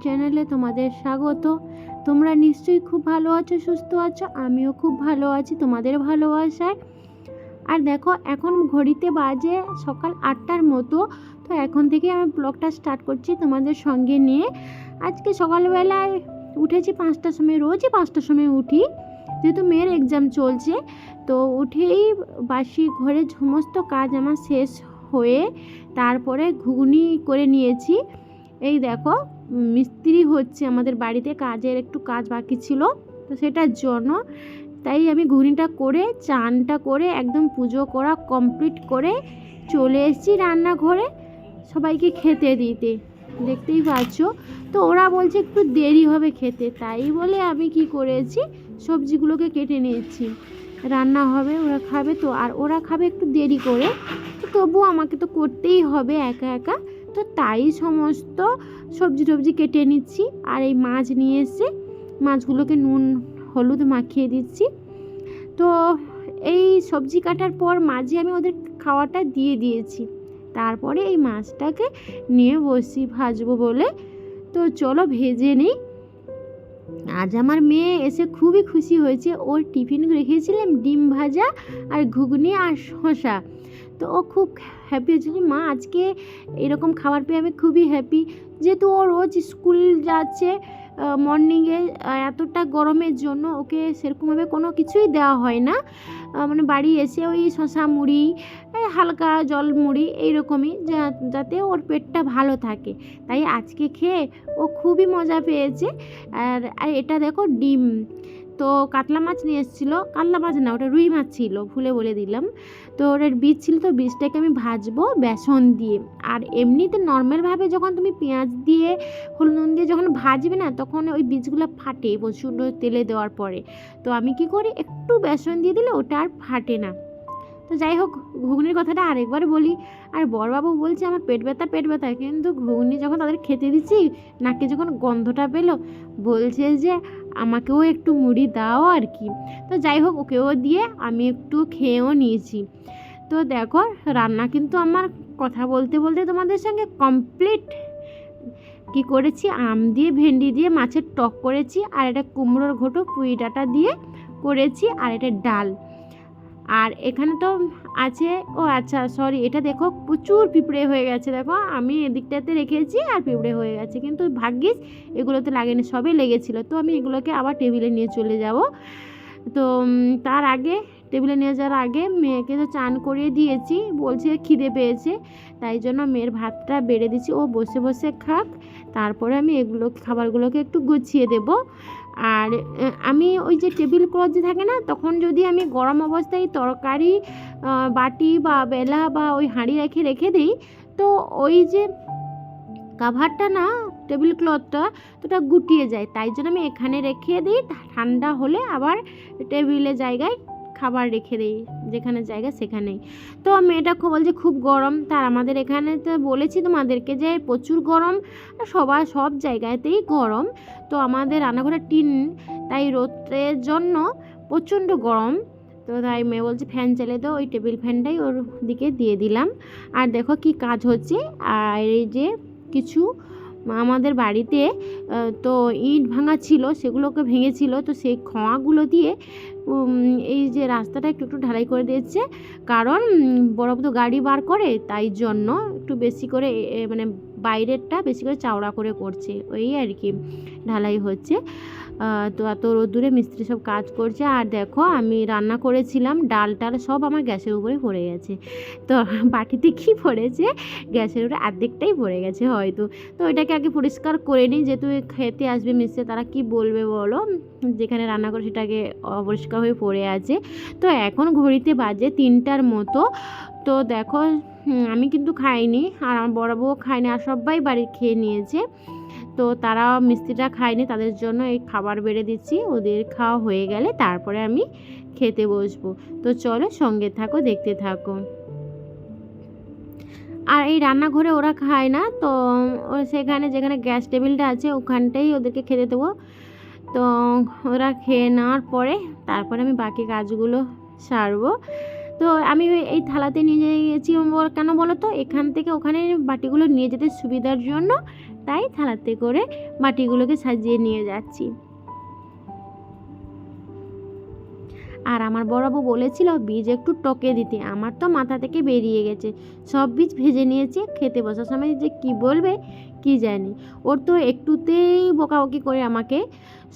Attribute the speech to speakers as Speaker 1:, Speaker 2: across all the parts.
Speaker 1: চ্যানেলে তোমাদের স্বাগত। তোমরা নিশ্চয়ই খুব ভালো আছো, সুস্থ আছো। আমিও খুব ভালো আছি তোমাদের ভালোবাসায়। আর দেখো এখন ঘড়িতে বাজে সকাল 8টার মতো। তো এখন থেকে আমি ব্লগটা স্টার্ট করছি তোমাদের সঙ্গে নিয়ে। আজকে সকালবেলায় উঠেছি 5টার সময়, রোজই 5টার সময় উঠি, যেহেতু মেয়ের এক্সাম চলছে। তো উঠেই বাসি ঘরের সমস্ত কাজ আমার শেষ হয়ে তারপরে ঘুগনি করে নিয়েছি। এই দেখো মিস্ত্রি হচ্ছে আমাদের বাড়িতে, কাজের একটু কাজ বাকি ছিল, তো সেটার জন্য তাই আমি ঘুগনিটা করে চানটা করে একদম পুজো করা কমপ্লিট করে চলে এসেছি রান্নাঘরে সবাইকে খেতে দিতে। দেখতেই পাচ্ছ। তো ওরা বলছে একটু দেরি হবে খেতে, তাই বলে আমি কি করেছি, সবজিগুলোকে কেটে নিয়েছি। রান্না হবে, ওরা খাবে তো, আর ওরা খাবে একটু দেরি করে, তো তবুও আমাকে তো করতেই হবে একা একা। তো তাই সমস্ত সবজি কেটে নিচ্ছি। আর এই মাছ নিয়ে এসে মাছগুলোকে নুন হলুদ মাখিয়ে দিচ্ছি। তো এই সবজি কাটার পর মাঝে আমি ওদের খাওয়াটা দিয়ে দিয়েছি, তারপরে এই মাছটাকে নিয়ে বসি ভাজবো বলে। তো চলো ভেজে নিই। আজ আমার মেয়ে এসে খুবই খুশি হয়েছে। ওর টিফিন রেখেছিলাম ডিম ভাজা আর ঘুগনি আর শসা। তো ও খুব হ্যাপি হয়েছিল, মা আজকে এরকম খাবার পেয়ে আমি খুবই হ্যাপি। যেহেতু ও রোজ স্কুল যাচ্ছে মর্নিংয়ে, এতটা গরমের জন্য ওকে সেরকমভাবে কোনো কিছুই দেওয়া হয় না। মানে বাড়ি এসে ওই শসা মুড়ি, হালকা জল মুড়ি এইরকমই, যাতে ওর পেটটা ভালো থাকে। তাই আজকে খেয়ে ও খুবই মজা পেয়েছে। আর এটা দেখো ডিম, তো কাতলা মাছ নিয়ে এসেছিলো, কাতলা মাছ না ওটা রুই মাছ ছিল, ভুলে বলে দিলাম। তো ওটার বীজ ছিল, তো বীজটাকে আমি ভাজবো বেসন দিয়ে। আর এমনিতে নর্মালভাবে যখন তুমি পেঁয়াজ দিয়ে হলুদ নুন দিয়ে যখন ভাজবে না, তখন ওই বীজগুলো ফাটে প্রচণ্ড তেলে দেওয়ার পরে। তো আমি কি করি, একটু বেসন দিয়ে দিলে ওটা আর ফাটে না। তো যাই হোক, ঘুগনির কথাটা আরেকবার বলি। আর বড়বাবু বলছে আমার পেট ব্যথা, কিন্তু ঘুগনি যখন তাদের খেতে দিচ্ছি, নাকে যখন গন্ধটা পেলো, বলছে যে আমাকেও একটু মুড়ি দাও আর কি। তো যাই হোক, ওকেও দিয়ে আমি একটু খেয়েও নিয়েছি। তো দেখো রান্না কিন্তু আমার কথা বলতে বলতে তোমাদের সঙ্গে কমপ্লিট। কি করেছি, আম দিয়ে ভেন্ডি দিয়ে মাছের টক করেছি, আর এটা কুমড়োর ঘটো পুঁই ডাঁটা দিয়ে করেছি, আর এটা ডাল। আর এখানে তো আছে, ও আচ্ছা সরি, এটা দেখো প্রচুর পিঁপড়ে হয়ে গেছে। দেখো আমি এদিকটাতে রেখেছি আর পিঁপড়ে হয়ে গেছে, কিন্তু ভাগ্যিস এগুলোতে লাগেনি, সবই লেগেছিলো। তো আমি এগুলোকে আবার টেবিলে নিয়ে চলে যাব। তো তার আগে, টেবিলে নিয়ে যাওয়ার আগে মেয়েকে তো চান করিয়ে দিয়েছি, বলছে খিদে পেয়েছে, তাই জন্য মেয়ের ভাতটা বেড়ে দিচ্ছি, ও বসে বসে খাক। তারপরে আমি এগুলো খাবারগুলোকে একটু গুছিয়ে দেব। আর আমি ওই যে টেবিল ক্লথ যে থাকে না, তখন যদি আমি গরম অবস্থায় তরকারি বাটি বা বেলা বা ওই হাঁড়ি রেখে দিই, তো ওই যে কাভারটা না, টেবিল ক্লথটা, তো ওটা গুটিয়ে যায়। তাই জন্য আমি এখানে রেখে দিই, ঠান্ডা হলে আবার টেবিলের জায়গায় খাবার রেখে দিই, যেখানে জায়গা সেখানেই। তো মেয়েটা খুব বলছে খুব গরম। তার আমাদের এখানে তো বলেছি তোমাদেরকে যে প্রচুর গরম, সব জায়গাতেই গরম। তো আমাদের রান্নাঘরের টিন, তাই রোদের জন্য প্রচণ্ড গরম। তো তাই মেয়ে বলছে ফ্যান চালিয়ে দাও, ওই টেবিল ফ্যানটাই ওর দিকে দিয়ে দিলাম। আর দেখো কি কাজ হচ্ছে। আর এই যে কিছু আমাদের বাড়িতে তো ইট ভাঙা ছিল, সেগুলোকে ভেঙেছিল, তো সেই খোঁয়াগুলো দিয়ে এই যে রাস্তাটা একটু ঢালাই করে দিয়েছে। কারণ বড় তো গাড়ি বার করে, তাই জন্য একটু বেশি করে মানে বাইরেরটা বেশি করে চওড়া করে করছে, ওই আর কি ঢালাই হচ্ছে। তো এত রোদ্দুরে মিস্ত্রি সব কাজ করছে। আর দেখো আমি রান্না করেছিলাম, ডাল সব আমার গ্যাসের উপরে পড়ে গেছে। তো বাটিতে কি পড়েছে, গ্যাসের উপরে অর্ধেকটাই পড়ে গেছে হয়তো। তো ওইটাকে আগে পরিষ্কার করে নিই, যেহেতু খেতে আসবে মিস্ত্রি, তারা কি বলবে বলো, যেখানে রান্না করে সেটাকে অপরিষ্কার হয়ে পড়ে আছে। তো এখন ঘড়িতে বাজে 3টার মতো। তো দেখো আমি কিন্তু খাইনি, আর আমার বড় বউ খায়নি, আর সবাই বাড়ি খেয়ে নিয়েছে। তো তারা মিস্ত্রিটা খায়নি, তাদের জন্য এই খাবার বেড়ে দিচ্ছি। ওদের খাওয়া হয়ে গেলে তারপরে আমি খেতে বসবো। তো চলো সঙ্গে থাকো, দেখতে থাকো। আর এই রান্নাঘরে ওরা খায় না, তো সেখানে যেখানে গ্যাস টেবিলটা আছে ওখানটাই ওদেরকে খেতে দেবো। তো ওরা খেয়ে নেওয়ার পরে তারপরে আমি বাকি কাজগুলো সারবো। তো আমি এই থালাতে নিয়ে গেছি কেন বলো তো, এখান থেকে ওখানে বাটিগুলো নিয়ে যেতে সুবিধার জন্য তাই থালাতে করে বাটিগুলোকে সাজিয়ে নিয়ে যাচ্ছি। আর আমার বড়াবু বলেছিল বীজ একটু টকে দিতে, আমার তো মাথা থেকে বেরিয়ে গেছে। সব বীজ ভেজে নিয়েছে, খেতে বসার সময় যে কি বলবে কি জানি। ওর তো একটুতেই বকাবকি করে আমাকে,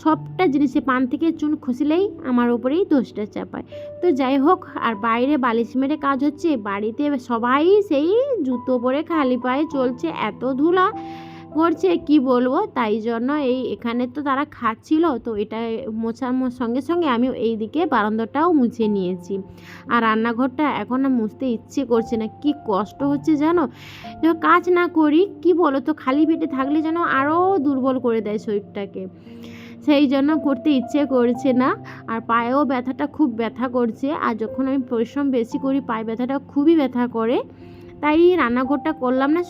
Speaker 1: সবটা জিনিসে পান থেকে চুন খসলেই আমার উপরেই দোষটা চাপায়। তো যাই হোক, আর বাইরে বালিশ মেরে কাজ হচ্ছে, বাড়িতে সবাই সেই জুতো পরে খালি পায়ে চলছে, এত ধুলা করছে কি বলবো। তাই জন্য এখানে তো তারা খাচ্ছিল, তো এটা মোছার সঙ্গে সঙ্গে আমি এই দিকে বারান্দাটাও মুছে নিয়েছি। আর রান্নাঘরটা এখন আর মুছতে ইচ্ছে করছে না, কি কষ্ট হচ্ছে জানো। কাজ না করি কি বলো তো, খালি পেটে থাকলে যেন আরও দুর্বল করে দেয় শরীরটাকে, সেই জন্য করতে ইচ্ছে করছে না। আর পায়েও ব্যথাটা খুব ব্যথা করছে, আর যখন আমি পরিশ্রম বেশি করি পায়ে ব্যথাটা খুবই ব্যথা করে। তাই রান্নাঘরটা করলাম না,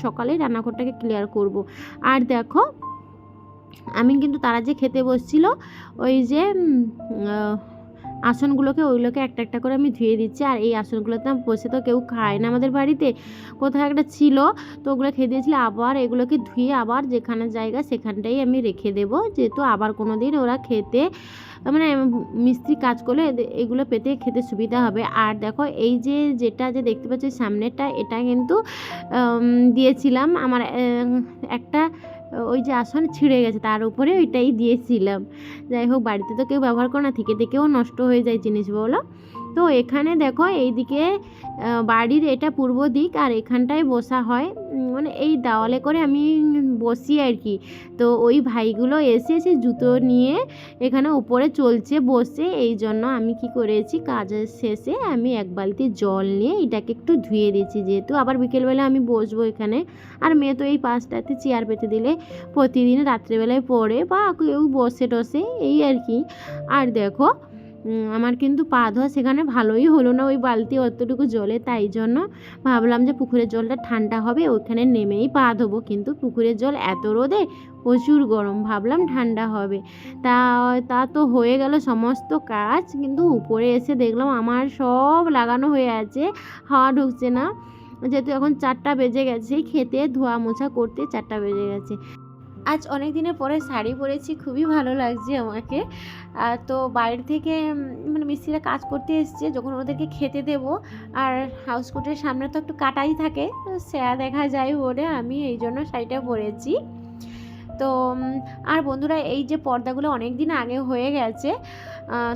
Speaker 1: সকালেই রান্নাঘরটাকে ক্লিয়ার করব। আর দেখো আমি কিন্তু তারা যে খেতে বসছিল ওই যে আসনগুলোকে ওইগুলোকে একটা একটা করে আমি ধুয়ে দিচ্ছি। আর এই আসনগুলোতে বসে তো কেউ খায় না আমাদের বাড়িতে, কোথাও একটা ছিল তো ওগুলো খেয়ে দিয়েছিল। আবার এগুলোকে ধুয়ে আবার যেখানে জায়গা সেখানটাই আমি রেখে দেবো, যেহেতু আবার কোনো দিন ওরা খেতে মানে মিস্ত্রি কাজ করলে এগুলো পেতে খেতে সুবিধা হবে। আর দেখো এই যে যেটা যে দেখতে পাচ্ছি সামনেরটা, এটা কিন্তু দিয়েছিলাম আমার একটা ওই যে আসন ছিঁড়ে গেছে, তার উপরে ওইটাই দিয়েছিলাম। যাই হোক, বাড়িতে তো কেউ ব্যবহার করে না, থেকে থেকেও নষ্ট হয়ে যায় জিনিস বলো। তো এখানে দেখো এইদিকে বাড়ির এটা পূর্ব দিক, আর এখানটায় বসা হয়, মানে এই দেওয়ালে করে আমি বসি আর কি। তো ওই ভাইগুলো এসে সে জুতো নিয়ে এখানে উপরে চলছে বসে, এই জন্য আমি কি করেছি কাজের শেষে আমি এক বালতি জল নিয়ে এটাকে একটু ধুয়ে দিয়েছি, যেহেতু আবার বিকেলবেলা আমি বসবো এখানে। আর মেয়ে তো এই পাশটাতে চেয়ার পেতে দিলে প্রতিদিন রাত্রেবেলায় পড়ে বা কেউ বসে টসে এই আর কি। আর দেখো আমার কিন্তু পা ধোয়া সেখানে ভালোই হলো না ওই বালতি অতটুকু জলে, তাই জন্য ভাবলাম যে পুকুরের জলটা ঠান্ডা হবে ওইখানে নেমেই পা ধোবো, কিন্তু পুকুরের জল এত রোদে প্রচুর গরম, ভাবলাম ঠান্ডা হবে। তা তো হয়ে গেল সমস্ত কাজ, কিন্তু উপরে এসে দেখলাম আমার সব লাগানো হয়ে আছে, হাওয়া ঢুকছে না, যেহেতু এখন 4টা বেজে গেছে, খেতে ধোয়া মোছা করতে 4টা বেজে গেছে। আজ অনেক দিনের পরে শাড়ি পরেছি, খুবই ভালো লাগছে আমাকে। তো বাইরে থেকে মানে মিস্ত্রিরা কাজ করতে এসছে, যখন ওদেরকে খেতে দেবো, আর হাউস কোটের সামনে তো একটু কাটাই থাকে, সেয়া দেখা যায় বলে আমি এই জন্য শাড়িটা পরেছি। তো আর বন্ধুরা এই যে পর্দাগুলো অনেক দিন আগে হয়ে গেছে,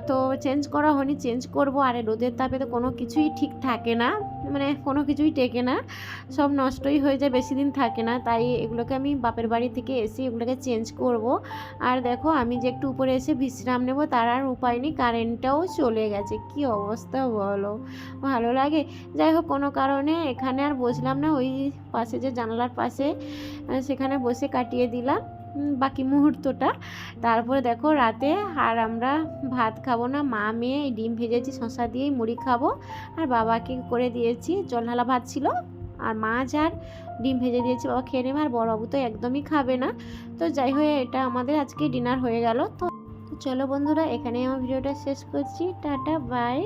Speaker 1: তো চেঞ্জ করা হয়নি, চেঞ্জ করব। আর রোদের তাপে তো কোনো কিছুই ঠিক থাকে না, মানে কোনো কিছুই টেকে না, সব নষ্টই হয়ে যায়, বেশি দিন থাকে না। তাই এগুলোকে আমি বাপের বাড়ি থেকে এসে এগুলোকে চেঞ্জ করব। আর দেখো আমি যে একটু উপরে এসে বিশ্রাম নেব, তার আর উপায় নেই, কারেন্টটাও চলে গেছে, কি অবস্থা বলো, ভালো লাগে। যাই হোক, কোনো কারণে এখানে আর বসলাম না, ওই পাশে যে জানালার পাশে সেখানে বসে কাটিয়ে দিলাম বাকি মুহূর্তটা। তারপরে দেখো রাতে আর আমরা ভাত খাবো না, মা মেয়ে ডিম ভেজেছি শশা দিয়েই মুড়ি খাবো, আর বাবাকে করে দিয়েছি জল ঢালা ভাত ছিল, আর মাছ আর ডিম ভেজে দিয়েছি, বাবা খেয়ে নেবে। আর বড়বাবু তো একদমই খাবে না। তো যাই হোক, এটা আমাদের আজকে ডিনার হয়ে গেল। তো চলো বন্ধুরা, এখানেই আমার ভিডিওটা শেষ করছি, টাটা বাই।